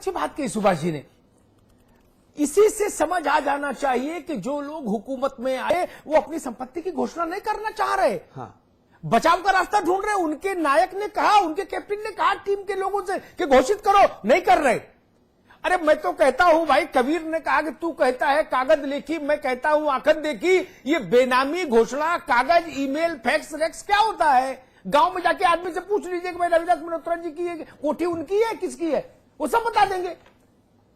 अच्छी बात कही सुभाष जी ने। इसी से समझ आ जाना चाहिए कि जो लोग हुकूमत में आए वो अपनी संपत्ति की घोषणा नहीं करना चाह रहे। हाँ, बचाव का रास्ता ढूंढ रहे। उनके नायक ने कहा, उनके कैप्टन ने कहा टीम के लोगों से कि घोषित करो, नहीं कर रहे। अरे मैं तो कहता हूं भाई, कबीर ने कहा कि तू कहता है कागज लेखी, मैं कहता हूं आंखन देखी। ये बेनामी घोषणा, कागज, ईमेल, फैक्स रेक्स क्या होता है? गांव में जाके आदमी से पूछ लीजिए कि भाई रविदास मल्होत्रा जी की कोठी उनकी है किसकी है, वो सब बता देंगे।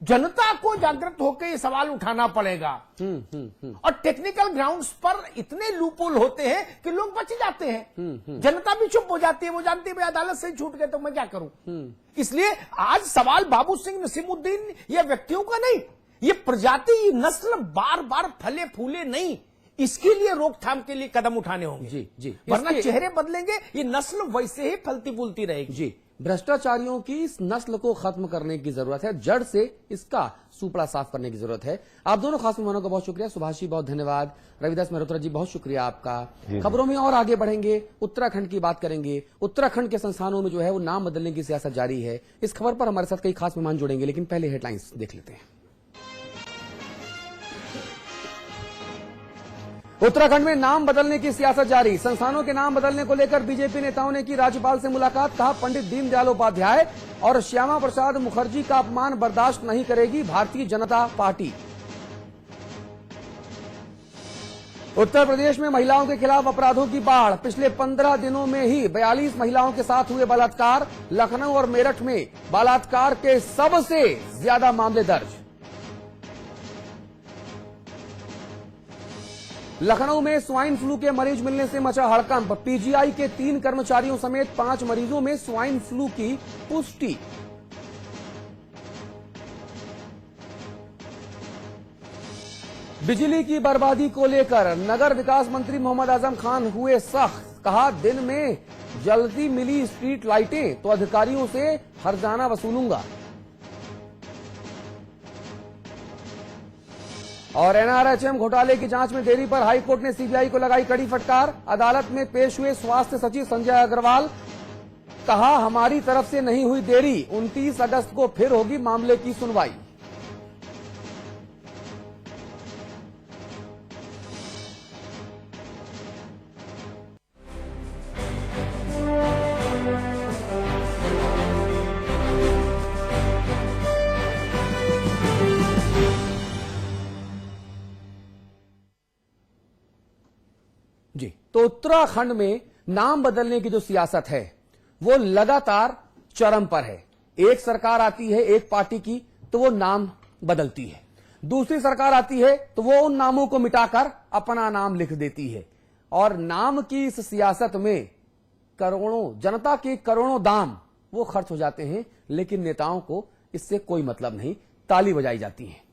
जनता को जागृत होकर ये सवाल उठाना पड़ेगा। और टेक्निकल ग्राउंड्स पर इतने लूपहोल होते हैं कि लोग बच जाते हैं। जनता भी चुप हो जाती है, वो जानती है भाई अदालत से छूट गए तो मैं क्या करूं। इसलिए आज सवाल बाबू सिंह नसीमुद्दीन या व्यक्तियों का नहीं, ये प्रजाति नस्ल बार बार फले फूले नहीं, इसके लिए रोकथाम के लिए कदम उठाने होंगे। जी जी, वरना चेहरे बदलेंगे, ये नस्ल वैसे ही फलती फूलती रहेगी। जी, भ्रष्टाचारियों की इस नस्ल को खत्म करने की जरूरत है, जड़ से इसका सूपड़ा साफ करने की जरूरत है। आप दोनों खास मेहमानों का बहुत शुक्रिया। सुभाष जी बहुत धन्यवाद, रविदास मल्होत्रा जी बहुत शुक्रिया आपका। खबरों में और आगे बढ़ेंगे, उत्तराखंड की बात करेंगे। उत्तराखंड के संस्थानों में जो है वो नाम बदलने की सियासत जारी है। इस खबर पर हमारे साथ कई खास मेहमान जुड़ेंगे, लेकिन पहले हेडलाइंस देख लेते हैं। उत्तराखंड में नाम बदलने की सियासत जारी। संस्थानों के नाम बदलने को लेकर बीजेपी नेताओं ने की राज्यपाल से मुलाकात। कहा पंडित दीनदयाल उपाध्याय और श्यामा प्रसाद मुखर्जी का अपमान बर्दाश्त नहीं करेगी भारतीय जनता पार्टी। उत्तर प्रदेश में महिलाओं के खिलाफ अपराधों की बाढ़। पिछले 15 दिनों में ही 42 महिलाओं के साथ हुए बलात्कार। लखनऊ और मेरठ में बलात्कार के सबसे ज्यादा मामले दर्ज। लखनऊ में स्वाइन फ्लू के मरीज मिलने से मचा हड़कंप। पीजीआई के 3 कर्मचारियों समेत 5 मरीजों में स्वाइन फ्लू की पुष्टि। बिजली की बर्बादी को लेकर नगर विकास मंत्री मोहम्मद आजम खान हुए सख्त। कहा दिन में जल्दी मिली स्ट्रीट लाइटें तो अधिकारियों से हर्जाना वसूलूंगा। और एनआरएचएम घोटाले की जांच में देरी पर हाईकोर्ट ने सीबीआई को लगाई कड़ी फटकार। अदालत में पेश हुए स्वास्थ्य सचिव संजय अग्रवाल। कहा हमारी तरफ से नहीं हुई देरी, 29 अगस्त को फिर होगी मामले की सुनवाई। जी, तो उत्तराखंड में नाम बदलने की जो सियासत है वो लगातार चरम पर है। एक सरकार आती है एक पार्टी की तो वो नाम बदलती है, दूसरी सरकार आती है तो वो उन नामों को मिटाकर अपना नाम लिख देती है। और नाम की इस सियासत में करोड़ों, जनता के करोड़ों दाम वो खर्च हो जाते हैं, लेकिन नेताओं को इससे कोई मतलब नहीं, ताली बजाई जाती है।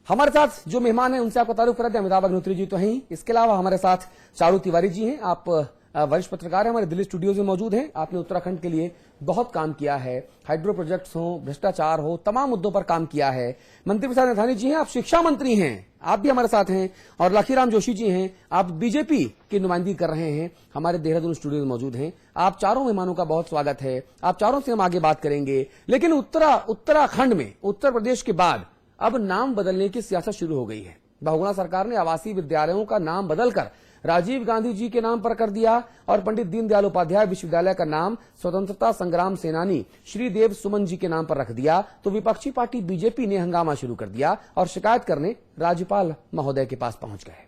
हमारे साथ जो मेहमान हैं उनसे आपको तारुफ करा दें। अमिताभ अग्निहोत्री जी तो हैं ही, इसके अलावा हमारे साथ चारू तिवारी जी हैं। आप वरिष्ठ पत्रकार हैं, हमारे दिल्ली स्टूडियोज में मौजूद हैं। आपने उत्तराखंड के लिए बहुत काम किया है, हाइड्रो प्रोजेक्ट्स हो, भ्रष्टाचार हो, तमाम मुद्दों पर काम किया है। मंत्री प्रसाद नैथानी जी हैं, आप शिक्षा मंत्री हैं, आप भी हमारे साथ हैं। और लाखीराम जोशी जी हैं, आप बीजेपी की नुमाइंदगी कर रहे हैं, हमारे देहरादून स्टूडियो में मौजूद हैं। आप चारों मेहमानों का बहुत स्वागत है। आप चारों से हम आगे बात करेंगे, लेकिन उत्तराखंड में, उत्तर प्रदेश के बाद अब नाम बदलने की सियासत शुरू हो गई है। बहुगुणा सरकार ने आवासीय विद्यालयों का नाम बदलकर राजीव गांधी जी के नाम पर कर दिया और पंडित दीनदयाल उपाध्याय विश्वविद्यालय का नाम स्वतंत्रता संग्राम सेनानी श्रीदेव सुमन जी के नाम पर रख दिया। तो विपक्षी पार्टी बीजेपी ने हंगामा शुरू कर दिया और शिकायत करने राज्यपाल महोदय के पास पहुंच गए।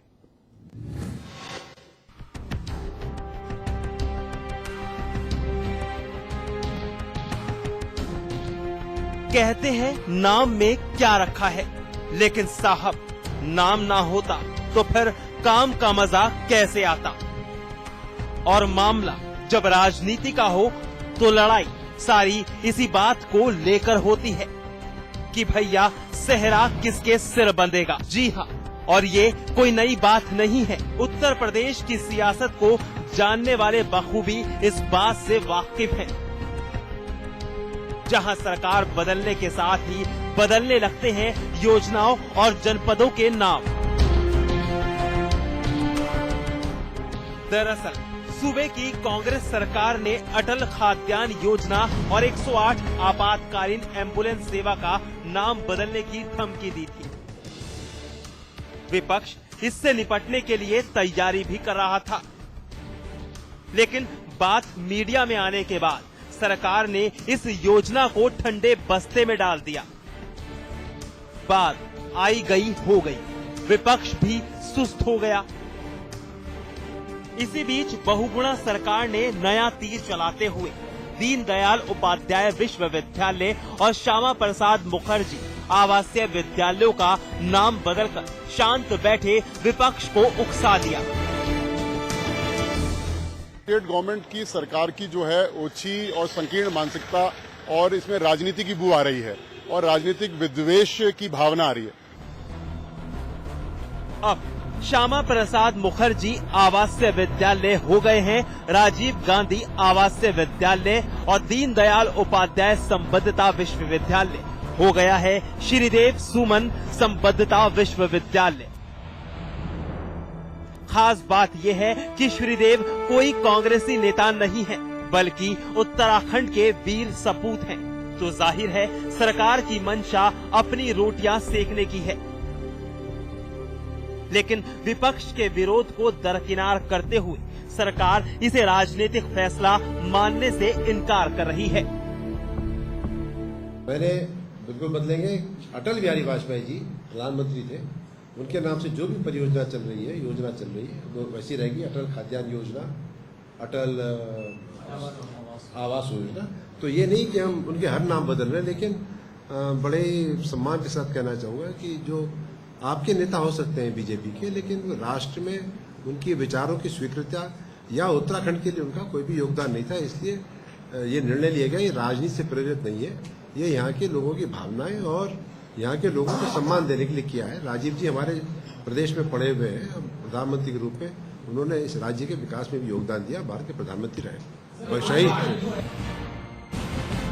कहते हैं नाम में क्या रखा है, लेकिन साहब नाम ना होता तो फिर काम का मजा कैसे आता। और मामला जब राजनीति का हो तो लड़ाई सारी इसी बात को लेकर होती है कि भैया सेहरा किसके सिर बंधेगा। जी हाँ, और ये कोई नई बात नहीं है। उत्तर प्रदेश की सियासत को जानने वाले बखूबी इस बात से वाकिफ हैं। जहां सरकार बदलने के साथ ही बदलने लगते हैं योजनाओं और जनपदों के नाम। दरअसल सूबे की कांग्रेस सरकार ने अटल खाद्यान्न योजना और 108 आपातकालीन एम्बुलेंस सेवा का नाम बदलने की धमकी दी थी। विपक्ष इससे निपटने के लिए तैयारी भी कर रहा था, लेकिन बात मीडिया में आने के बाद सरकार ने इस योजना को ठंडे बस्ते में डाल दिया। बात आई गई हो गई, विपक्ष भी सुस्त हो गया। इसी बीच बहुगुणा सरकार ने नया तीर चलाते हुए दीनदयाल उपाध्याय विश्वविद्यालय और श्यामा प्रसाद मुखर्जी आवासीय विद्यालयों का नाम बदलकर शांत बैठे विपक्ष को उकसा दिया। स्टेट गवर्नमेंट की सरकार की जो है ओछी और संकीर्ण मानसिकता और इसमें राजनीति की बू आ रही है और राजनीतिक विद्वेष की भावना आ रही है। अब श्यामा प्रसाद मुखर्जी आवासीय विद्यालय हो गए हैं राजीव गांधी आवासीय विद्यालय और दीनदयाल उपाध्याय संबद्धता विश्वविद्यालय हो गया है श्रीदेव सुमन संबद्धता विश्वविद्यालय। खास बात यह है कि श्रीदेव कोई कांग्रेसी नेता नहीं है, बल्कि उत्तराखंड के वीर सपूत हैं। तो जाहिर है सरकार की मंशा अपनी रोटियां सेकने की है, लेकिन विपक्ष के विरोध को दरकिनार करते हुए सरकार इसे राजनीतिक फैसला मानने से इनकार कर रही है। मैंने बिल्कुल बदलेंगे। अटल बिहारी वाजपेयी जी प्रधानमंत्री थे, उनके नाम से जो भी परियोजना चल रही है, योजना चल रही है, वो वैसी रहेगी। अटल खाद्यान्न योजना, अटल आवास योजना। तो ये नहीं कि हम उनके हर नाम बदल रहे हैं, लेकिन बड़े सम्मान के साथ कहना चाहूंगा कि जो आपके नेता हो सकते हैं बीजेपी के, लेकिन राष्ट्र में उनकी विचारों की स्वीकृति या उत्तराखंड के लिए उनका कोई भी योगदान नहीं था। इसलिए ये निर्णय लिया गया। ये राजनीति से प्रेरित नहीं है, ये यहाँ के लोगों की भावनाएं और यहाँ के लोगों को सम्मान देने के लिए किया है। राजीव जी हमारे प्रदेश में पड़े हुए हैं प्रधानमंत्री के रूप में, उन्होंने इस राज्य के विकास में भी योगदान दिया, भारत के प्रधानमंत्री रहे और शहीद।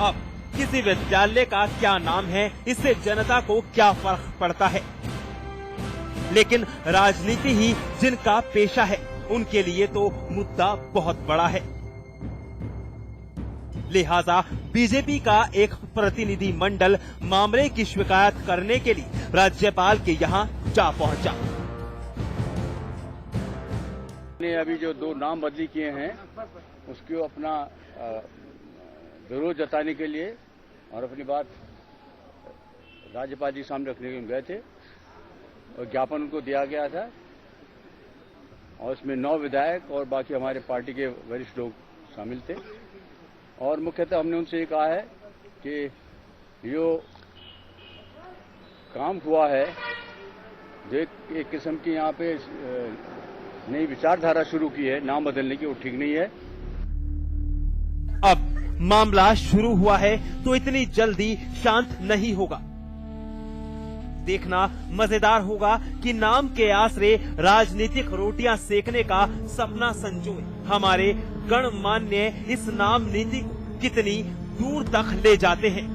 अब किसी विद्यालय का क्या नाम है, इससे जनता को क्या फर्क पड़ता है, लेकिन राजनीति ही जिनका पेशा है उनके लिए तो मुद्दा बहुत बड़ा है। लिहाजा बीजेपी का एक प्रतिनिधि मंडल मामले की शिकायत करने के लिए राज्यपाल के यहां जा पहुंचा। ने अभी जो 2 नाम बदली किए हैं उसको अपना विरोध जताने के लिए और अपनी बात राज्यपाल जी सामने रखने के लिए गए थे और ज्ञापन उनको दिया गया था और उसमें 9 विधायक और बाकी हमारे पार्टी के वरिष्ठ लोग शामिल थे। और मुख्यतः हमने उनसे ये कहा है कि जो काम हुआ है, जो एक किस्म की यहाँ पे नई विचारधारा शुरू की है नाम बदलने की, वो ठीक नहीं है। अब मामला शुरू हुआ है तो इतनी जल्दी शांत नहीं होगा। देखना मजेदार होगा कि नाम के आसरे राजनीतिक रोटियां सेकने का सपना संजोए हमारे गणमान्य इस नाम नीति को कितनी दूर तक ले जाते हैं।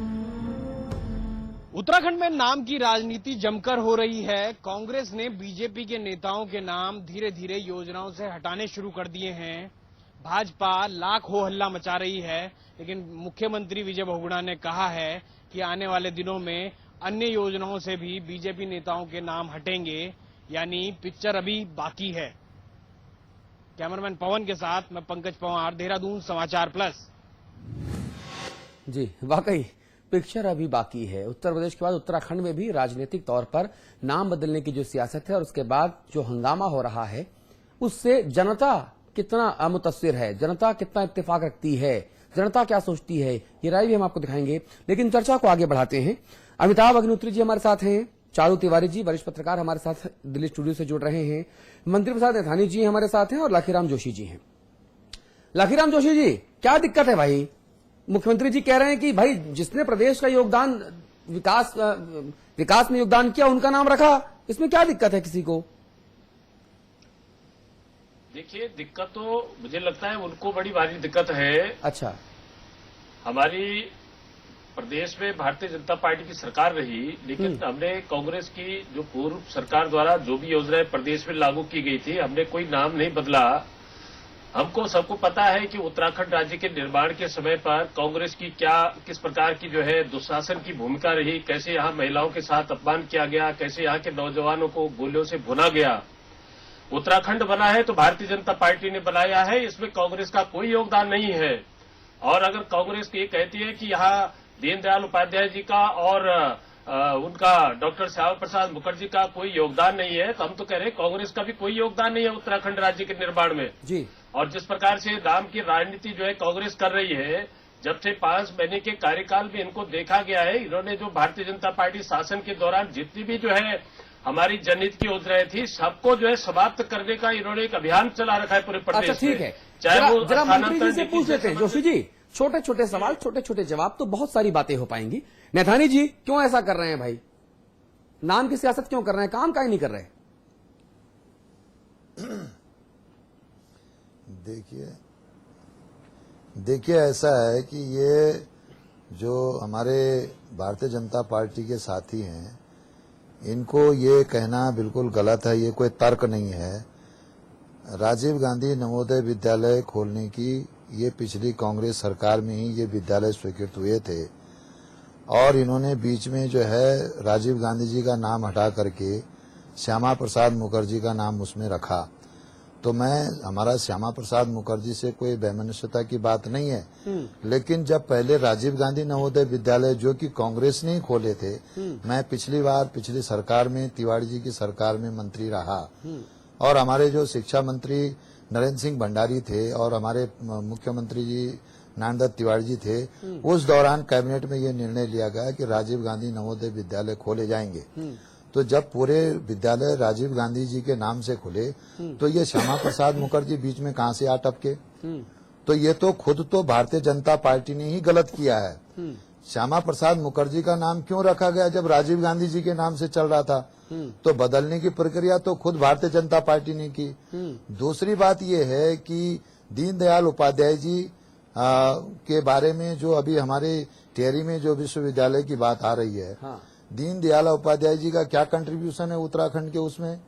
उत्तराखंड में नाम की राजनीति जमकर हो रही है। कांग्रेस ने बीजेपी के नेताओं के नाम धीरे धीरे योजनाओं से हटाने शुरू कर दिए हैं। भाजपा लाख हो हल्ला मचा रही है, लेकिन मुख्यमंत्री विजय बहुगुणा ने कहा है कि आने वाले दिनों में अन्य योजनाओं से भी बीजेपी नेताओं के नाम हटेंगे, यानी पिक्चर अभी बाकी है। कैमरामैन पवन के साथ मैं पंकज पवार, देहरादून समाचार प्लस। जी वाकई पिक्चर अभी बाकी है। उत्तर प्रदेश के बाद उत्तराखंड में भी राजनीतिक तौर पर नाम बदलने की जो सियासत है और उसके बाद जो हंगामा हो रहा है, उससे जनता कितना मुतस्सिर है, जनता कितना इत्तेफाक रखती है, जनता क्या सोचती है, ये राय भी हम आपको दिखाएंगे। लेकिन चर्चा को आगे बढ़ाते हैं। अमिताभ अग्निहोत्री जी हमारे साथ हैं, चारू तिवारी जी वरिष्ठ पत्रकार हमारे साथ दिल्ली स्टूडियो से जुड़ रहे हैं, मंत्री प्रसाद नैथानी जी हमारे साथ हैं और लाखीराम जोशी जी हैं। लाखीराम जोशी जी, क्या दिक्कत है भाई? मुख्यमंत्री जी कह रहे हैं कि भाई जिसने प्रदेश का योगदान विकास में योगदान किया उनका नाम रखा, इसमें क्या दिक्कत है किसी को? देखिए, दिक्कत तो मुझे लगता है उनको बड़ी भारी दिक्कत है। अच्छा, हमारी प्रदेश में भारतीय जनता पार्टी की सरकार रही, लेकिन हमने कांग्रेस की जो पूर्व सरकार द्वारा जो भी योजनाएं प्रदेश में लागू की गई थी, हमने कोई नाम नहीं बदला हमको सबको पता है कि उत्तराखंड राज्य के निर्माण के समय पर कांग्रेस की किस प्रकार की जो है दुशासन की भूमिका रही, कैसे यहाँ महिलाओं के साथ अपमान किया गया, कैसे यहाँ के नौजवानों को गोलियों से भुना गया। उत्तराखंड बना है तो भारतीय जनता पार्टी ने बनाया है, इसमें कांग्रेस का कोई योगदान नहीं है। और अगर कांग्रेस ये कहती है कि यहाँ दीनदयाल उपाध्याय जी का और उनका डॉक्टर श्यामा प्रसाद मुखर्जी का कोई योगदान नहीं है, तो हम तो कह रहे हैं कांग्रेस का भी कोई योगदान नहीं है उत्तराखंड राज्य के निर्माण में जी। और जिस प्रकार से नाम की राजनीति जो है कांग्रेस कर रही है, जब से 5 महीने के कार्यकाल में इनको देखा गया है, इन्होंने जो भारतीय जनता पार्टी शासन के दौरान जितनी भी जो है हमारी जनहित की योजनाएं थी, सबको जो है समाप्त करने का इन्होंने एक अभियान चला रखा है पूरे प्रदेश में। अच्छा ठीक है, चाहे वो जरा मंत्री जी से स्थानांतरण पूछ लेते हैं। जोशी जी, छोटे छोटे सवाल, छोटे छोटे जवाब, तो बहुत सारी बातें हो पाएंगी। नैथानी जी, क्यों ऐसा कर रहे हैं भाई? नाम की सियासत क्यों कर रहे हैं? काम काहे नहीं कर रहे? देखिए ऐसा है कि ये जो हमारे भारतीय जनता पार्टी के साथी हैं, इनको ये कहना बिल्कुल गलत है, ये कोई तर्क नहीं है। राजीव गांधी नवोदय विद्यालय खोलने की ये पिछली कांग्रेस सरकार में ही ये विद्यालय स्वीकृत हुए थे और इन्होंने बीच में जो है राजीव गांधी जी का नाम हटा करके श्यामा प्रसाद मुखर्जी का नाम उसमें रखा। तो हमारा श्यामा प्रसाद मुखर्जी से कोई वैमनस्यता की बात नहीं है, लेकिन जब पहले राजीव गांधी नवोदय विद्यालय जो कि कांग्रेस ने ही खोले थे, मैं पिछली सरकार में तिवारी जी की सरकार में मंत्री रहा और हमारे जो शिक्षा मंत्री नरेंद्र सिंह भंडारी थे और हमारे मुख्यमंत्री जी नारायण दत्त तिवारी जी थे, उस दौरान कैबिनेट में ये निर्णय लिया गया कि राजीव गांधी नवोदय विद्यालय खोले जाएंगे। तो जब पूरे विद्यालय राजीव गांधी जी के नाम से खुले तो ये श्यामा प्रसाद मुखर्जी बीच में कहां से आ टपके? तो ये तो खुद तो भारतीय जनता पार्टी ने ही गलत किया है। श्यामा प्रसाद मुखर्जी का नाम क्यों रखा गया जब राजीव गांधी जी के नाम से चल रहा था? तो बदलने की प्रक्रिया तो खुद भारतीय जनता पार्टी ने की। दूसरी बात ये है कि दीनदयाल उपाध्याय जी के बारे में जो अभी हमारे टिहरी में जो विश्वविद्यालय की बात आ रही है, दीनदयाल उपाध्याय जी का क्या कंट्रीब्यूशन है उत्तराखंड के उसमें?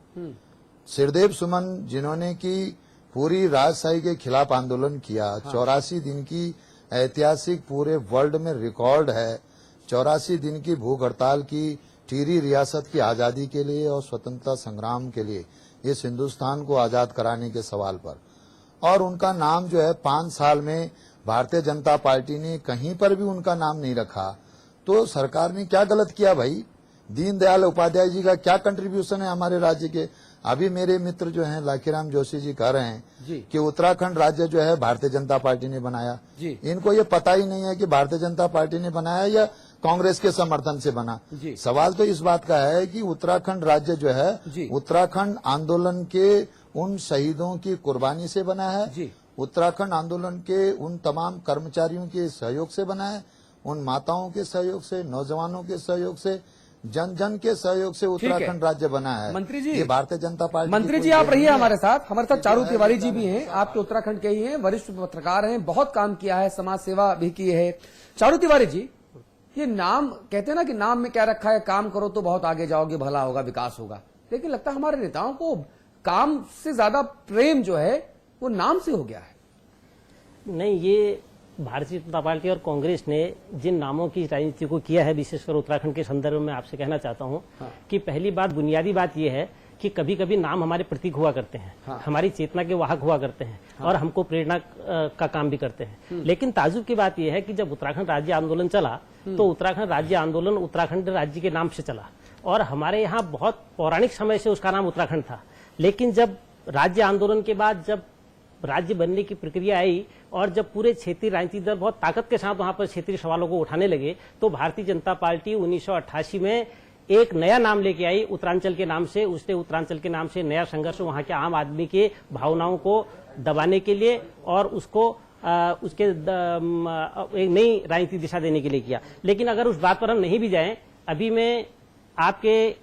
सिरदेव सुमन जिन्होंने की पूरी राजशाही के खिलाफ आंदोलन किया, 84 दिन की ऐतिहासिक पूरे वर्ल्ड में रिकॉर्ड है, 84 दिन की भूख हड़ताल की टिहरी रियासत की आजादी के लिए और स्वतंत्रता संग्राम के लिए, इस हिंदुस्तान को आजाद कराने के सवाल पर। और उनका नाम जो है 5 साल में भारतीय जनता पार्टी ने कहीं पर भी उनका नाम नहीं रखा। तो सरकार ने क्या गलत किया भाई? दीनदयाल उपाध्याय जी का क्या कंट्रीब्यूशन है हमारे राज्य के? अभी मेरे मित्र जो हैं लाखीराम जोशी जी कह रहे हैं कि उत्तराखंड राज्य जो है भारतीय जनता पार्टी ने बनाया। इनको ये पता ही नहीं है कि भारतीय जनता पार्टी ने बनाया या कांग्रेस के समर्थन से बना। सवाल तो इस बात का है कि उत्तराखंड राज्य जो है उत्तराखंड आंदोलन के उन शहीदों की कुर्बानी से बना है, उत्तराखंड आंदोलन के उन तमाम कर्मचारियों के सहयोग से बना है, उन माताओं के सहयोग से, नौजवानों के सहयोग से, जन जन के सहयोग से उत्तराखंड राज्य बना है। मंत्री जी, ये भारतीय जनता पार्टी। मंत्री जी आप रहिए हमारे साथ चारू तिवारी जी भी हैं, आपके उत्तराखंड के ही हैं, वरिष्ठ पत्रकार हैं, बहुत काम किया है, समाज सेवा भी की है। चारू तिवारी जी, ये नाम कहते हैं ना कि नाम में क्या रखा है, काम करो तो बहुत आगे जाओगे, भला होगा, विकास होगा, लेकिन लगता है हमारे नेताओं को काम से ज्यादा प्रेम जो है वो नाम से हो गया है। नहीं, ये भारतीय जनता पार्टी और कांग्रेस ने जिन नामों की राजनीति को किया है, विशेषकर उत्तराखंड के संदर्भ में आपसे कहना चाहता हूं कि पहली बात, बुनियादी बात यह है कि कभी कभी नाम हमारे प्रतीक हुआ करते हैं, हमारी चेतना के वाहक हुआ करते हैं और हमको प्रेरणा का काम भी करते हैं। लेकिन ताजुब की बात यह है कि जब उत्तराखंड राज्य आंदोलन चला तो उत्तराखंड राज्य आंदोलन उत्तराखंड राज्य के नाम से चला और हमारे यहाँ बहुत पौराणिक समय से उसका नाम उत्तराखंड था। लेकिन जब राज्य आंदोलन के बाद जब राज्य बनने की प्रक्रिया आई और जब पूरे क्षेत्रीय राजनीतिक दल बहुत ताकत के साथ वहां पर क्षेत्रीय सवालों को उठाने लगे तो भारतीय जनता पार्टी 1988 में एक नया नाम लेके आई उत्तरांचल के नाम से। उसने उत्तरांचल के नाम से नया संघर्ष वहां के आम आदमी के भावनाओं को दबाने के लिए और उसको उसके एक नई राजनीतिक दिशा देने के लिए किया। लेकिन अगर उस बात पर हम नहीं भी जाएं, अभी मैं आपके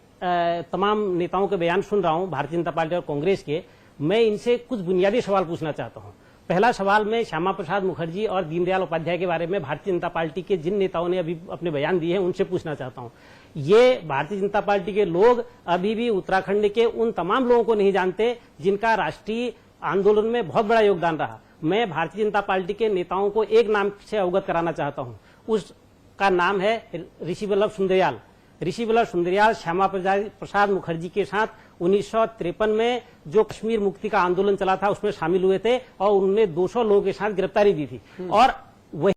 तमाम नेताओं के बयान सुन रहा हूं भारतीय जनता पार्टी और कांग्रेस के, मैं इनसे कुछ बुनियादी सवाल पूछना चाहता हूं। पहला सवाल मैं श्यामा प्रसाद मुखर्जी और दीनदयाल उपाध्याय के बारे में भारतीय जनता पार्टी के जिन नेताओं ने अभी अपने बयान दिए हैं उनसे पूछना चाहता हूं। ये भारतीय जनता पार्टी के लोग अभी भी उत्तराखंड के उन तमाम लोगों को नहीं जानते जिनका राष्ट्रीय आंदोलन में बहुत बड़ा योगदान रहा। मैं भारतीय जनता पार्टी के नेताओं को एक नाम से अवगत कराना चाहता हूं, उसका नाम है ऋषि वल्लभ सुंदरयाल। ऋषि वल्लभ सुंदरयाल श्यामा प्रसाद मुखर्जी के साथ 1953 में जो कश्मीर मुक्ति का आंदोलन चला था उसमें शामिल हुए थे और उन्होंने 200 लोगों के साथ गिरफ्तारी दी थी। और वही